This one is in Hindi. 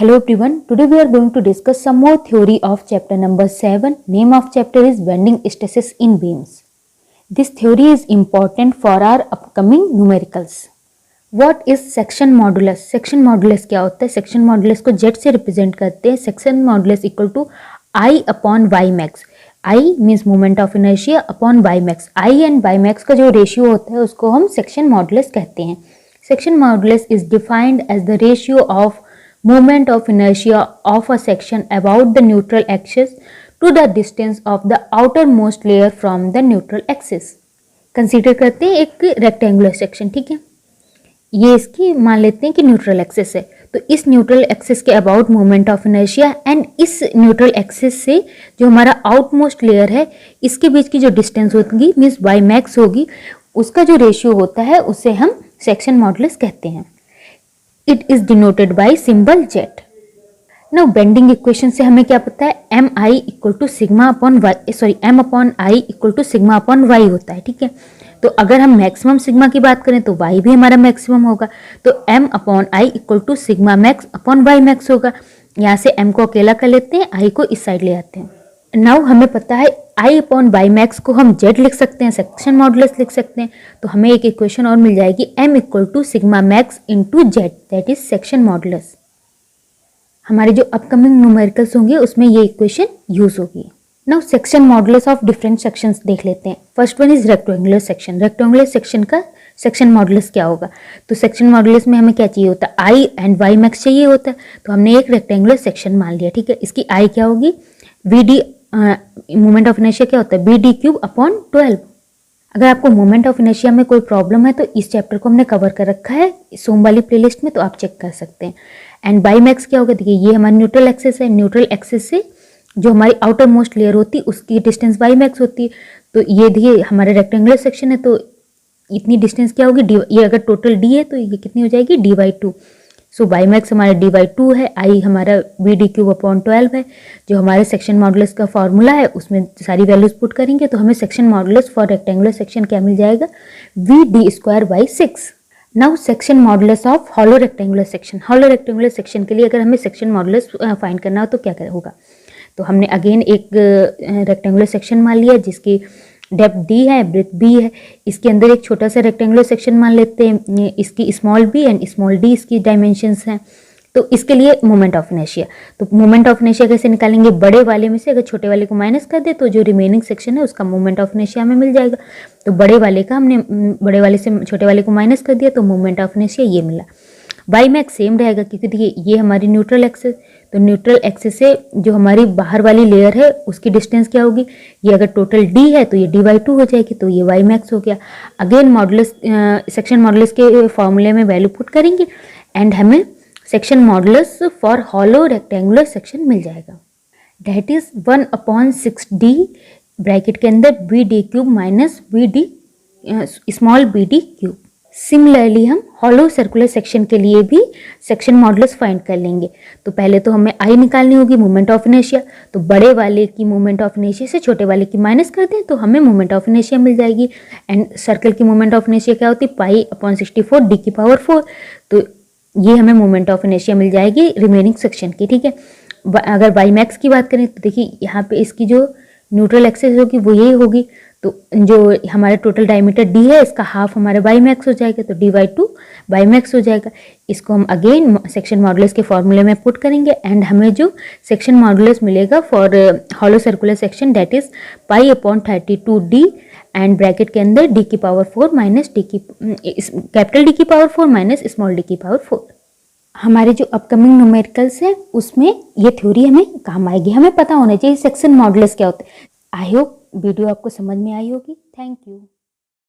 Hello everyone, today we are going to discuss some more theory of chapter number 7. Name of chapter is Bending Stresses in Beams. This theory is important for our upcoming numericals. What is section modulus? Section modulus क्या होता है? section modulus को z से represent करते हैं. section modulus equal to I upon y max. I means moment of inertia upon y max. I and y max का जो ratio होता है उसको हम section modulus कहते हैं. Section modulus is defined as the ratio of moment of inertia of a section about the neutral axis to the distance of the outermost layer from the neutral axis. Consider करते हैं एक रेक्टेंगुलर सेक्शन, ठीक है. ये इसकी मान लेते हैं कि न्यूट्रल एक्सिस है. तो इस न्यूट्रल एक्सिस के about moment of inertia and इस न्यूट्रल एक्सिस से जो हमारा आउटमोस्ट लेयर है इसके बीच की जो डिस्टेंस होगी मीन्स वाई मैक्स होगी, उसका जो रेशियो होता है उसे हम सेक्शन मॉडुलस कहते हैं. It is denoted by symbol Z. Now bending equation से हमें क्या पता है, m i equal to sigma upon y, m upon i equal to sigma upon y होता है, ठीक है. तो अगर हम मैक्सिमम सिग्मा की बात करें तो y भी हमारा मैक्सिमम होगा, तो m upon i equal to sigma max upon y max होगा. यहाँ से m को अकेला कर लेते हैं, i को इस साइड ले आते हैं. नाउ हमें पता है i अपॉन वाई मैक्स को हम z लिख सकते हैं, सेक्शन मॉडुलस लिख सकते हैं. तो हमें एक इक्वेशन और मिल जाएगी, m equal to sigma max into z, that is section modulus. हमारे जो अपकमिंग न्यूमेरिकल्स होंगे उसमें ये इक्वेशन यूज होगी. Now section modulus of different sections देख लेते हैं. First one is rectangular section. Rectangular section का सेक्शन मॉडुलस क्या होगा? तो सेक्शन मॉडुलस में हमें क्या चाहिए होता है, आई एंड वाई मैक्स चाहिए होता है. तो हमने एक रेक्टेंगुलर सेक्शन मान लिया, ठीक है. इसकी आई क्या होगी, b d moment of inertia क्या होता है, बी डी क्यूब अपॉन 12. अगर आपको मोमेंट ऑफ इनर्शिया में कोई प्रॉब्लम है तो इस चैप्टर को हमने कवर कर रखा है सोम वाली प्लेलिस्ट में, तो आप चेक कर सकते हैं. एंड बाई मैक्स क्या होगा, देखिए ये हमारी न्यूट्रल एक्सिस है, न्यूट्रल एक्सिस से जो हमारी आउटर मोस्ट लेयर होती है उसकी डिस्टेंस बाई मैक्स होती है. तो ये देखिए हमारा रेक्टेंगुलर सेक्शन है, तो इतनी डिस्टेंस क्या होगी, ये अगर टोटल डी है तो ये कितनी हो जाएगी, D by 2. So by max हमारा डी बाई 2 है, आई हमारा वी डी क्यूब अपॉन 12 है. जो हमारे सेक्शन मॉडुलस का फॉर्मूला है उसमें सारी वैल्यूज पुट करेंगे तो हमें section modulus for rectangular section क्या मिल जाएगा, b d square by 6. Now section modulus of hollow rectangular section. Hollow rectangular section के लिए अगर हमें सेक्शन मॉडुलस फाइंड करना हो तो क्या होगा, तो हमने अगेन एक रेक्टेंगुलर सेक्शन मान लिया जिसकी डेप्थ डी है, ब्रेथ बी है. इसके अंदर एक छोटा सा रेक्टेंगुलर सेक्शन मान लेते हैं, इसकी small b and small d इसकी डायमेंशंस हैं. तो इसके लिए मोमेंट ऑफ इनर्शिया, तो मोमेंट ऑफ इनर्शिया कैसे निकालेंगे, बड़े वाले में से अगर छोटे वाले को माइनस कर दे तो जो रिमेनिंग सेक्शन है उसका मोमेंट ऑफ इनर्शिया हमें मिल जाएगा. तो बड़े वाले का हमने बड़े वाले से छोटे वाले को माइनस कर दिया तो मोमेंट ऑफ इनर्शिया ये मिला. वाई मैक्स सेम रहेगा क्योंकि देखिए ये हमारी न्यूट्रल एक्सिस, तो न्यूट्रल एक्सिस से जो हमारी बाहर वाली लेयर है उसकी डिस्टेंस क्या होगी, ये अगर टोटल डी है तो ये डी बाई 2 हो जाएगी, तो ये वाई मैक्स हो गया. अगेन मॉडुलस सेक्शन मॉडुलस के फॉर्मूले में वैल्यू पुट करेंगे एंड हमें section modulus for hollow rectangular section मिल जाएगा, दैट इज 1/6d ब्रैकेट के अंदर b d cube minus b d small b d cube. Similarly हम हॉलो सर्कुलर सेक्शन के लिए भी सेक्शन मॉडुलस फाइंड कर लेंगे. तो पहले तो हमें आई निकालनी होगी, मोमेंट ऑफ इनर्शिया. तो बड़े वाले की मोमेंट ऑफ इनर्शिया से छोटे वाले की माइनस कर दें तो हमें मोमेंट ऑफ इनर्शिया मिल जाएगी. एंड सर्कल की मोमेंट ऑफ इनर्शिया क्या होती है, पाई अपॉन 64 डी की पावर 4. तो ये हमें मोमेंट ऑफ इनर्शिया मिल जाएगी रिमेनिंग सेक्शन की, ठीक है. अगर वाई मैक्स की बात करें तो देखिए यहाँ पे इसकी जो न्यूट्रल एक्सिस होगी वो यही होगी. तो जो हमारा टोटल डायमीटर डी है इसका हाफ हमारा वाई मैक्स हो जाएगा, तो डी बाई 2 वाई मैक्स हो जाएगा. इसको हम अगेन सेक्शन मॉडुलस के फॉर्मूले में पुट करेंगे एंड हमें जो सेक्शन मॉडुलस मिलेगा for hollow circular section that is pi upon 32d and bracket के अंदर डी की पावर 4 माइनस डी की कैपिटल डी की पावर 4 माइनस स्मॉल डी की पावर 4. हमारे जो अपकमिंग न्यूमेरिकल्स हैं उसमें ये थ्योरी हमें काम आएगी. हमें पता होना चाहिए सेक्शन मॉडुलस क्या होता है. आई होप वीडियो आपको समझ में आई होगी. Thank you.